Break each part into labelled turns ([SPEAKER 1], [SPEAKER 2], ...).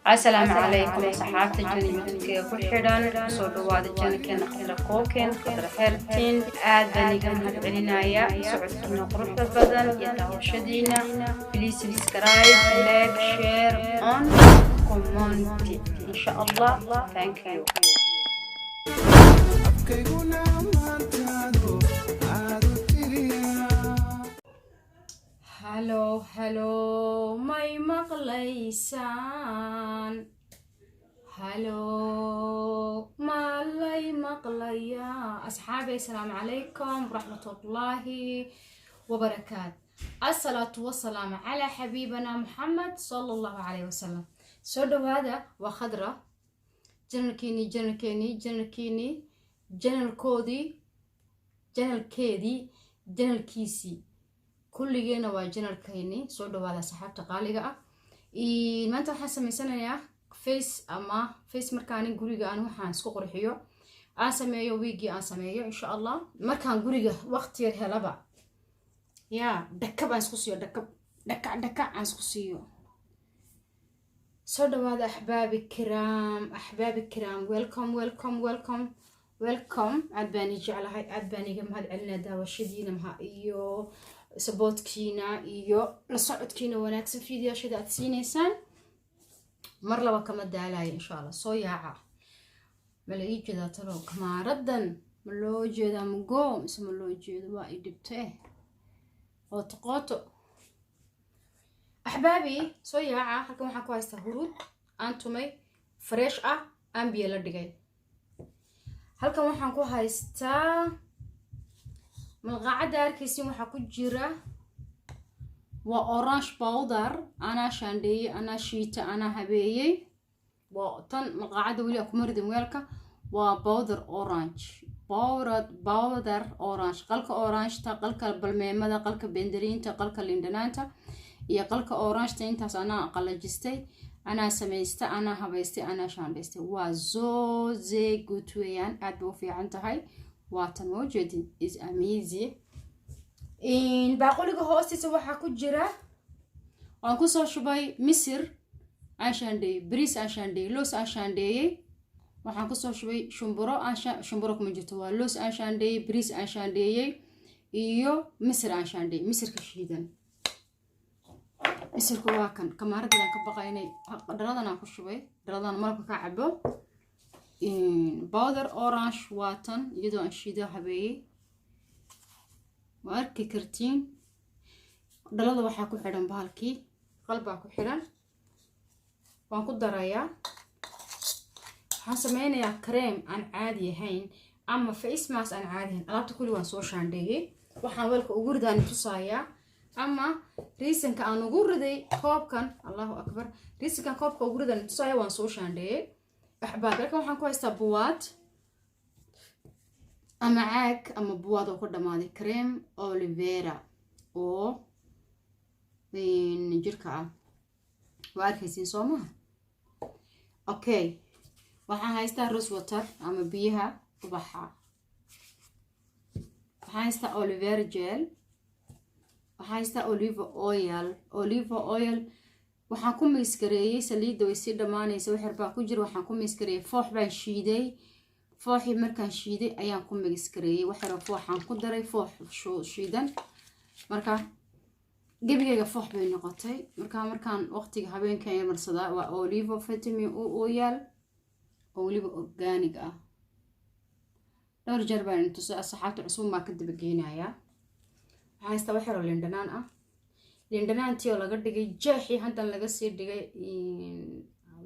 [SPEAKER 1] السلام عليكم صحابتي جنيتك كحيران soo dhawaada jankeena qadra kookeen qadra xertiin aad baan iga mahadcelinaya socodkiina quruxda badan iyo daawashadiina please subscribe like share on comment insha Allah thank you hello may maqlaysaan hello malay maqlaya asxaabi assalaamu calaykum waraxmatullaahi wabarakaatu asalaatu wasalaamu calaa xabiibana muxamed sala allahu calayhi wasalam soo dhawaada waa khadra janalkeedii kulligeena waa janalkeeni soo dhawaada saxaabta qaaliga ah maanta waxaan sameysanayaa face markaan guriga aan waxaan isku qurxiyo aan sameeyo wiigi aan sameeyo insha Allah markaan guriga waqti yar helaba dhakab aan isku siiyo dhaka aan isku siiyo soo dhawaada ahbaabi kiram welcome aad baan jeclahay aad baan iga mahadcelinaa daawashadiina iyo saboodkiina iyo la socodkiina wanaagsan fiidiyoshada aad siineysaan mar laba kama daalayo insha Allah soo yaaca mala ii jeedaa talo kamaaradan ma loo jeedaa mugo mise ma loo jeedo waa i dhibtee qoto ahbaabi soo yaaca halkan waxaan ku haystaa huruud aan tumay fresh ah aan biyo la dhigay halkan waxaan ku haystaa malqacada arkaysiin waxa ku jira waa orange powder ana shandeeyay ana shiita ana habeeyay waa tan malqacada wali ku mardim weelka waa powder orange qalka orange ta qalka balmeemada qalka benderiinta qalka lindanaanta iyo qalka orange ta intaas ana qalajistay ana sameystay ana habeystay ana shandeystay waa zoze good weeyaan aad u fiican tahay waatan wajidi is amazing in baaqoliga hoostiisa waxa ku jira aan ku soo shubay misir ashandey bris ashandey los ashandey waxaan ku soo shubay shumburo kuma jirto waa los ashandey bris ashandey iyo misir ashandey misirka shiidan misirku waa kan kamaaradan ka baqaynay dharadan aan ku shubay dharadan malabka ka cabo powder orange waatan iyadoo aan shiido habeeyay waa arki kartiin dhalada waxaa ku xidhan bahalkii qalbaa ku xidhan waan ku darayaa waxaan sameynayaa cream aan caadi ahayn ama face mask aan caadi ahayn alaabta kulli waan soo shaandheeyay waxaan weelka ugu ridaan tusayaa ama riisanka aan ugu riday koobkan Allahu akbar riisanka koobka ugu ridaan tusayaa waan soo shaandheeyay أحباب لكن waxaan ku haystaa buwaad ama caag ama buwaad oo ku dhamaaday cream olivera oo jirka ah waa arkaysiin Soomaa okay waxaan haystaa rose water ama biyaha ubaxa waxaan haystaa olivera gel waxaan haystaa olive oil waxaan ku miiskareeyay saliidda way si dhamaanaysa wax yarba ku jira waxaan ku miiskareeyay foox baan shiiday fooxi markaan shiiday ayaan ku miiskareeyay wax yar fooxaan ku daray foox shiidan marka gabigayga foox bay noqotay markaan waqtiga habeenkan yar marsada waa olive vitamin oil olive organic ah dhowr jeer baan intuu asxaabta cusub ma ka dib geenayaa waxaan haysta wax yar oo lindanaan ah lindanaantii oo laga dhigay jeexi hadan laga sii dhigay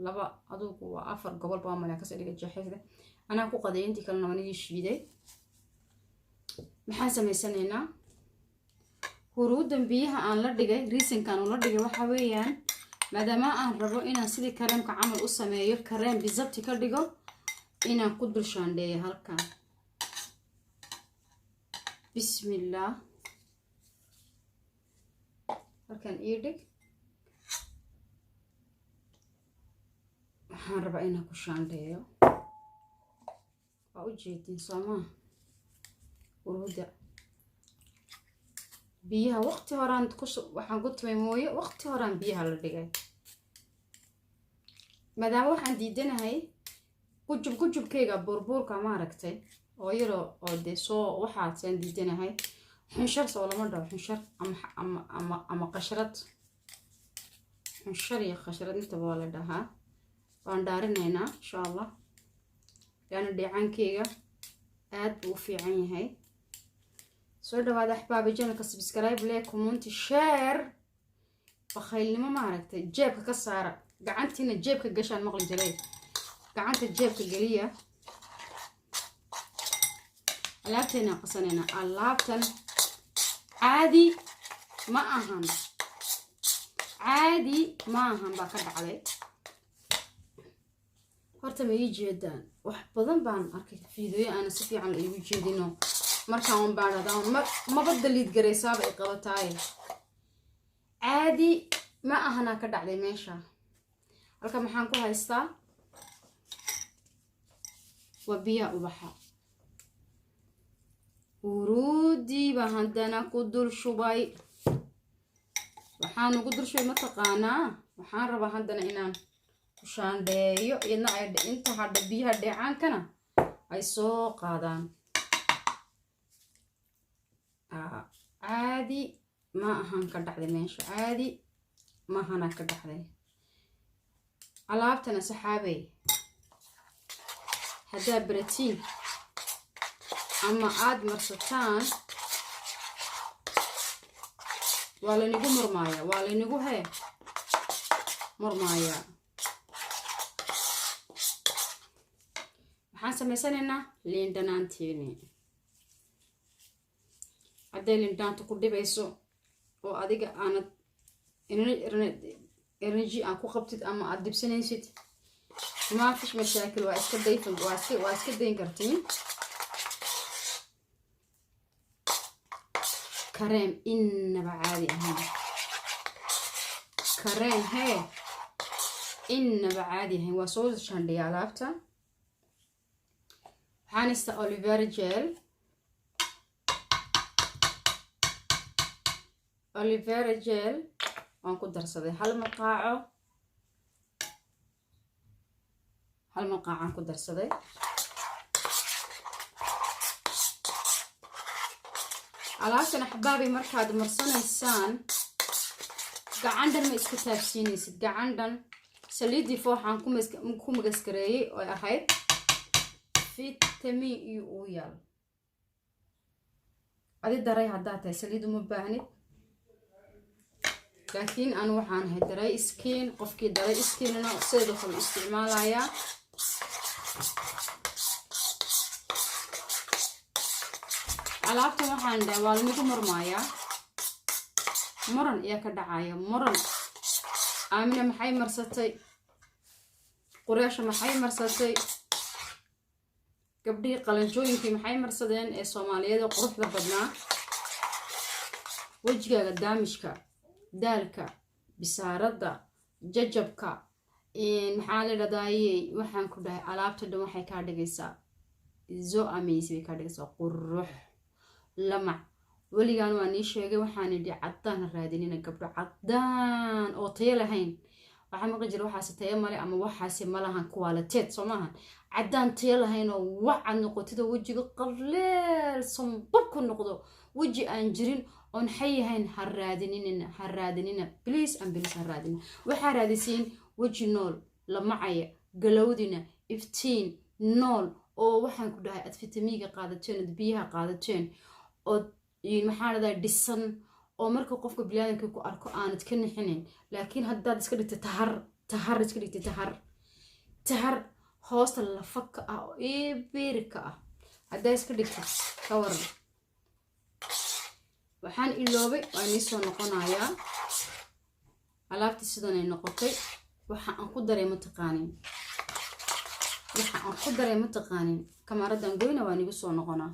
[SPEAKER 1] laba adugu waa 4 gobol baa mala ka sii dhigay jeexida ana ku qaday intii kala nabanigi shiiday maxaan sameysanaynaa huruudan biyaha aan la dhigay riisankan oo la dhigay waxa weeyaan maadaama aan rabo inaan sidii kareemka camal u sameeyo kareem bizabti ka dhigo inaan ku dul shaandheeyo halkan bismillah halkan iidhig waxaan rabaa inaan ku shaandheeyo waa u jeedin Soomaa uruuda biyaha waqti horaan waxaan ku tumay mooyo waqti horaan biyaha la dhigay maadaama waxaan diidanahay kujubkayga burburka ma aragtay oo yaro oo dee soo waxaasaan diidanahay xunshar soo lama dhaho xunshar ama qashrad xunshar iyo qashrad intaba waa la dhahaa waan dhaarinaynaa insha allah yaani dheecaankayga aad buu u fiican yahay soo dhawaada axbaabi channelka subscribe lee comment share bakhaylnimo ma aragtay jeebka ka saara gacantiina jeebka gashaan maqli jiray gacanta jeebka geliya alaabteena qasanayna alaabtan caadi ma ahan baa ka dhacday horta ma ii jeedaan wax badan baan arkay fiidooyo aan si fiican la iigu jeedino markaan baan dhadaan maba daliid garaysaaba ay qabataaye caadi ma ahana ka dhacday meesha halka maxaan ku haystaa waa biya ubaxa uruudii baan haddana ku dul shubay waxaan ugu dul shubay mataqaanaa waxaan rabaa haddana inaan ku shaandheeyo iyadna ay inta hadha biyaha dheecaankana ay soo qaadaan caadi ma ahan ka dhacday meesha caadi ma ahana ka dhacday alaabtana saxaabey haddaa baratiin ama aad marsataan waa laynigu murmaaya waa laynigu murmaaya waxaan samaysanaynaa liin dhanaanteeni hadday liin dhanaanta ku dhibayso oo adiga aanad energy aan ku qabtid ama aad dibsanaysid ما فيش مشاكل واسكت دين كرتين كريم إنما عادي أهم كريم هي إنما عادي أهم وصوص عشان دي علابته حانستا أوليفيرا جيل وانكو درسدي هل مقاعه هل مقاعان ku darsaday alaabtan axbaabi markaad marsanaysaan gacandan ma isku taabsiinaysid gacandan saliidii fooxaan ku magaskareeyay oo ahayd vitamin E u yaal adi daray haddaa tahay saliid uma baahnid laakiin aan waxaan ahay daray skin qofkii daray skinna sidoo kale isticmaalayaa alaabtan waxaan dhahay waa lagu murmaaya muran ayaa ka dhacaya muran aamina maxay marsatay qureesha maxay marsatay gabdhihii qalanjooyinkii maxay marsadeen ee soomaaliyeed oo quruxda badnaa wejigaaga daamishka daalka bisaaradda jajabka maxaa la dhadaayay waxaan ku dhahay alaabta dhan waxay kaa dhigaysaa zo amazing bay kaa dhigaysaa qurux lamac weligaan waa nii sheegay waxaan idhi caddaan raadinina gabdho caddaan oo tayo lahayn waxaa maqli jira waxaasi tayo male ama waxaasi malahan kuwaalateed soo maahan caddaan tayo lahayn oo wacad noqotid oo wejiga qaleel sanbab ku noqdo weji aan jirin oon xayahayn ha raadinina please and please ha raadinina waxaa raadisiin weji nool lamacaya galowdina iftiin nool oo waxaan ku dhahay aad fitamiinka qaadateen aad biyaha qaadateen oo maxaa dhada dhisan oo marka qofka bilaadanka ku arko aanad ka nixinin laakiin haddaad iska dhigtay tahar hoosta lafaka ah oo beerika ah haddaa iska dhigtay ka waran waxaan iloobay waa inii soo noqonayaa alaabtii sidanay noqotay waxa aan ku daray mataqaanin kamaradan goyna waa nigu soo noqonaa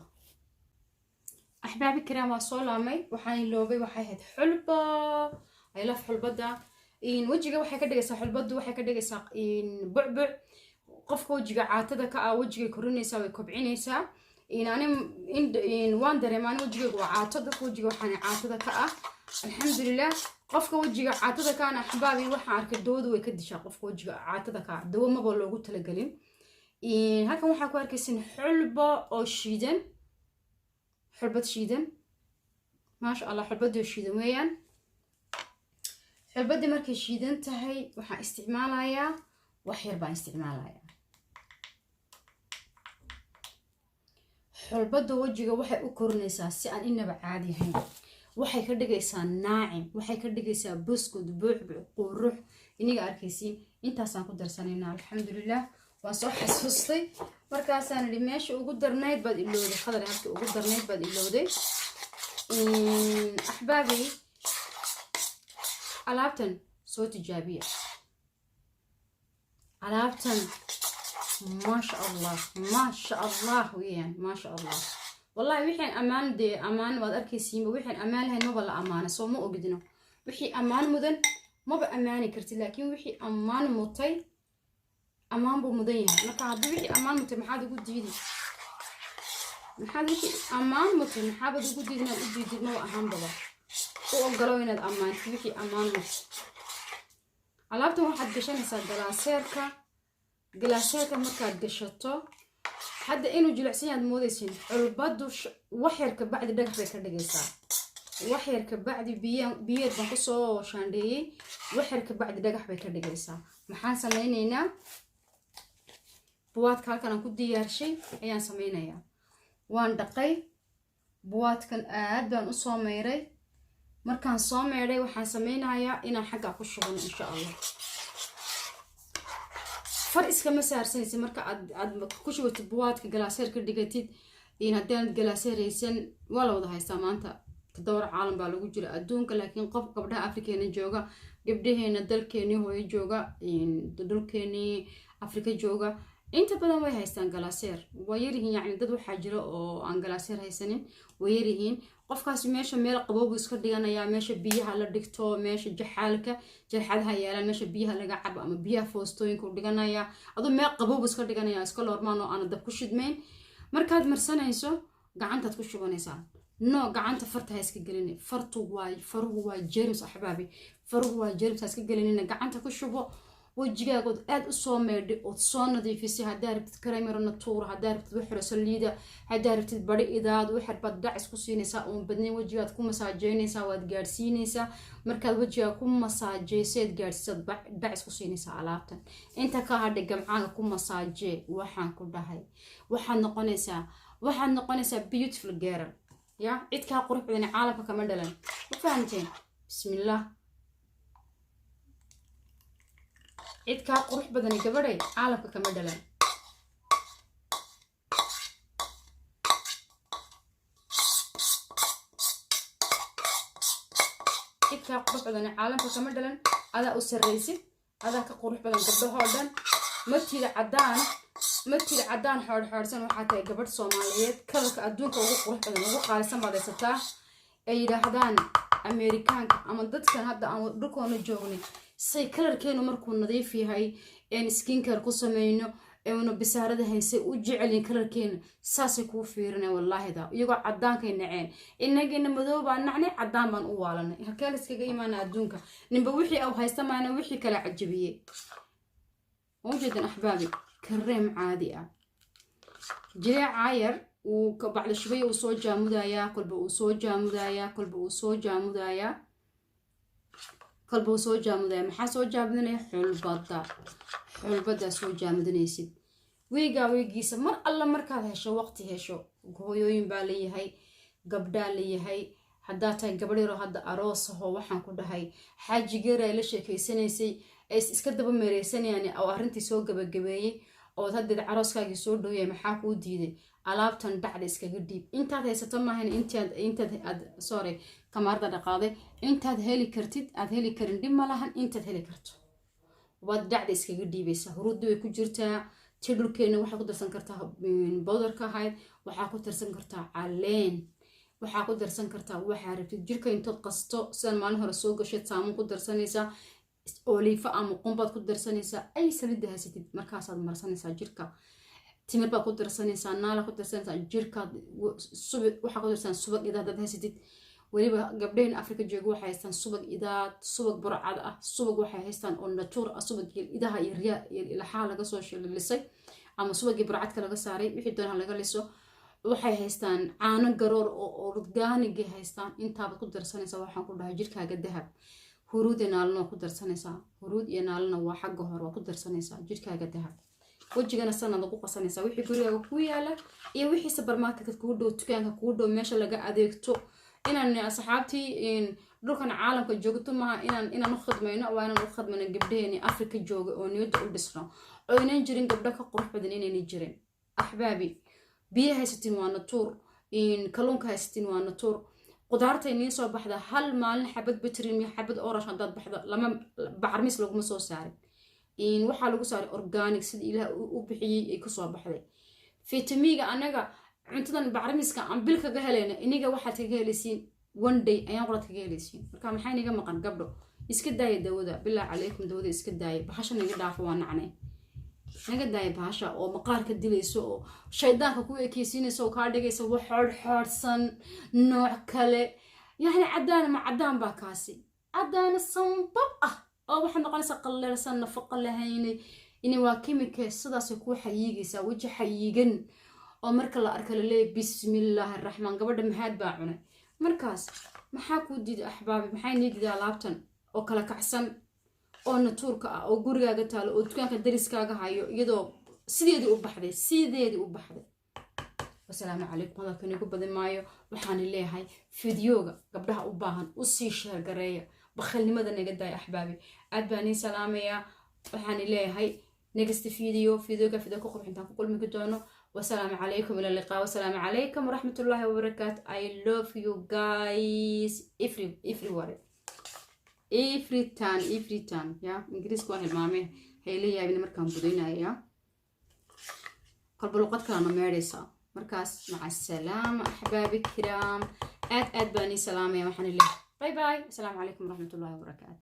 [SPEAKER 1] axbaabi karaam waa soo laamay waxaan iloobay waxay ahayd xulba I love xulbada wejiga waxay ka dhigaysaa xulbadu waxay ka dhigaysaa bucbuc qofka wejiga caatada ka ah wejiga korinaysaa way kobcinaysaa waan dareemaan wejigaygu waa caato dadka wejiga waxaan caatada ka ah alxamdulilah qofka wajiga caatada kaana axbaabi waxaan arkay dawadu way ka dishaa qofka wajiga caatada kaa dawo maba loogu talagelin halkan waxaa ku arkaysin xulbo oo shiidan xulbad shiidan maasha allah xulbadoo shiidan weeyaan xulbadii markay shiidan tahay waxaan isticmaalayaa wax yar baan isticmaalayaa xulbada wajiga waxay u korinaysaa si aan inaba caadi ahayn waxay ka dhigaysaa naacim waxay ka dhigaysaa buskud buucbuuc qurux iniga arkaysiin intaasaan ku darsanaynaa alxamdulilah waan soo xasuustay markaasaan idhi meesha ugu darnayd baad ilowday qadar halkii ugu darnayd baad ilowday axbaabi alaabtan soo tijaabiya alaabtan ما شاء الله ويان ما شاء الله والله وحين أمان دي أمان واد أركيسين وحين أمان هاي ما بلا أمانة سو ما أقدنه وحي أمان مدن ما بأماني كرتي لكن وحي أمان مطي أمان بمدين ما كان وحي أمان مطي محاد يقول ديدي محاد وحي أمان مطي محاد يقول ديدي ما يقول ديدي ما أهم بابا وقالوا هنا الأمان وحي أمان مطي علابتهم واحد قشان يصدر سيركا جلاسيكا markaad gashato hadda inuu jilicsan yahay moodaysin xulbadu wax yar ka bacdi dhagax bay ka dhigaysaa wax yar ka bacdi biyo baan ku soo shaandheeyay wax yar ka bacdi dhagax bay ka dhigaysaa maxaan sameynaynaa buwaadka halkan aan ku diyaarshay ayaan sameynayaa waan dhaqay buwaadkan aad baan u soo meeray markaan soo meeray waxaan sameynayaa inaan xagga ku shubo insha Allah فرق كما سارسنيسي marka aad ku shubato buwaadka galaaseer ka dhigatid in hadaan galaaseer haysan wala wada haystaa maanta tadawr caalam baa lagu jira adduunka laakiin qof gabdhaha Afrikeena jooga gabdhaheena dalkeeni hooyo jooga dalkeeni Afrika jooga inta badan way haystaan galaaseer way yarihiin yani dad waxa jira oo aan galaaseer haysanin way yarihiin qofkaas meesha meel qaboob iska dhiganaya meesha biyaha la dhigto meesha jaxaalka jarxadaha yaalan meesha biyaha laga cabo ama biyaha foostooyinka u dhiganaya adoo meel qaboob iska dhiganaya iska loormaan oo aan dab ku shidmeyn markaad marsanayso gacantaad ku shubanaysaa no gacanta farta ha iska gelin faruhu waa germs ahbaabi faruhu waa germs ha iska gelin gacanta ku shubo wajigaagood aad u soo meedhay oo soo nadiifisay hadaa rabtid kareemar natuur hadaa rabtid wax saliida hadaa rabtid bari idaad wax rabad dhac isku siinaysaa oo badnay wajigaad ku masaajeynaysaa waad gaarsiinaysaa markaad wajiga ku masaajeyseed gaarsiisad dhac isku siinaysaa alaabtan inta ka hadhay gamcaaga ku masaajee waxaan ku dhahay waxaad noqonaysaa beautiful girl ya cid ka qurux badan caalamka kama dhalan ma fahanteen bismillah cid ka qurux badan gabadhay caalamka kama dhalan cid ka qurux badan caalamka kama dhalan ada u sareysid ada ka qurux badan gabdhaha dhan matida cadaan xoorsan waxa tahay gabadh Soomaaliyeed kalarka adduunka ugu qurux badan ugu qaalisan baad haysataa ay yiraahdaan Amerikaanka ama dadkan hadda aan dhulkoona joognay say kalarkeenu markuu nadiif yahay een skincare ku sameeyno eewna bisaarada haysay u jecelin kalarkeena saasay ku fiirinay wallahi da iyagoo cadaanka naceen inagina madow baan nacnay cadaan baan u waalanay halkee la iskaga imaana adduunka ninba wixii aw haysta maana wixii kala cajabiyay وجد أحبابي كريم عادي جريع عاير وبعد شوية وصوجا مدايا كلب وصوجا مدايا كلب وصوجا مدايا كلب وصوجا مدايا محا صوجا مدني حلبدا صوجا مدنيسيد ويجي سمر الله مركز هشو وقتي هشو هويوين بالي هاي قبدا لي هاي حداتها قبلي رو هذا أروس هو وحن كده هاي حاج جيرة ليش كيسنيسي iska daba meereysan yani oo arintii soo gabagabeeyay oo hadda carooskaaga soo dhawiyay maxaa ku diiday alaabtan dhacda iskaga dhiib intaad haysato maahan intaad sorry kamarda dhaqaaday intaad heli kartid aad heli karin dhib ma lahan intaad heli karto wad dhacda iskaga dhiibaysa huruudi way ku jirtaa tidulkeena waxa ku darsan kartaa bowderka ahayd waxa ku darsan kartaa caleen waxa ku darsan kartaa waxa rabtid jirka intaad qasto sidaan maalin hore soo gashay saamun ku darsanaysaa أوليفة أم قنبات كدر سنيسا أي سليد هسيتي مركز هذا مرسنيسا جيركا تيمبا كدر سنيسا نالا كدر سنيسا جيركا سوب وحا كدر سن سوبك إذا هذا هسيتي weliba gabdhahan afrika jooga waxay haystaan subag idaad, subag burcad ah, subag waxay haystaan oo natuur ah, subag idaha iyo riyaa iyo ilaxaa laga soo shilisay ama subagii burcadka laga saaray wixii doonaha laga liso. waxay haystaan caano garoor oo organic haystaan. intaaba ku darsanaysa waxaan ku dhahay jirkaaga dahab. huruud iyo naalna waa ku darsanaysaa. huruud iyo naalna waa xagga hore waa ku darsanaysaa jirkaaga dahab. wajigana sanad ku qasanaysaa wixii gurigaaga ku yaala iyo wixii supermarketka kugu dhow, dukaanka kugu dhow, meesha laga adeegto. inaan asxaabtii dhulkan caalamka joogto maaha inaan u khidmayno, waa inaan u khidmayno gabdhaheeni afrika jooga oo niyada u dhisno, oo inaan jirin gabdho ka qurux badan inayna jirin. axbaabi biyo haysatiin waa natuur, kalluunka haysatiin waa natuur. qudaarta inii soo baxda hal maalin xabad batrin iyo xabad orash haddaad baxdo lama bacarmis laguma soo saarin. waxaa lagu saaray organic sida ilaah u bixiyey ay kusoo baxday. fitamiga anaga cuntadan bacrimiska aan bil kaga helayna iniga waxaad kaga helaysiin one day ayaan qolad kaga helaysiin. marka maxay niga maqan gabdho? iska daaya dawada, bilaa calaykum dawada iska daaya. bahasha naga dhaafo waa nacnay, naga daaya bahasha oo maqaarka dilayso oo shaydaanka ku ekeysiinaysa oo kaa dhigaysa wax xoodhsan nooc kale. yani cadaan ma cadaan baa kaasi cadaan sanbab ah oo waxaa noqonaysa qalleelsan nafaqo lahaynay. ini waa kimika sidaasay kuu xayiigaysaa, weji xayiigan oo marka la arka laleeyahy bismillaahi raxmaan gabadha mahaad baa cunay. markaas maxaa kuu diida axbaabi? maxay nii diida alaabtan oo kala kacsan oo natuurka ah oo gurigaaga taalo oo dukaanka dariskaaga hayo iyadoo sideedii u baxday. wasalaamu calaykum. hadalkan igu badin maayo. waxaan leeyahay fideoga gabdhaha u baahan u sii sheer gareeya, bakhalnimada naga daaya axbaabi. aad baan ii salaamayaa. waxaan leeyahay next fideoga ku qurxintaan ku kulmi doono. والسلام عليكم إلى اللقاء. والسلام عليكم ورحمة الله وبركاته. I love you guys every time يا إنجليز كواحد مامي هي لي يا ابن مركان بدينا يا قلب لقد كان مارسة مركز. مع السلامة أحبابي الكرام. أد باني سلام يا محن الله. باي باي. السلام عليكم ورحمة الله وبركاته.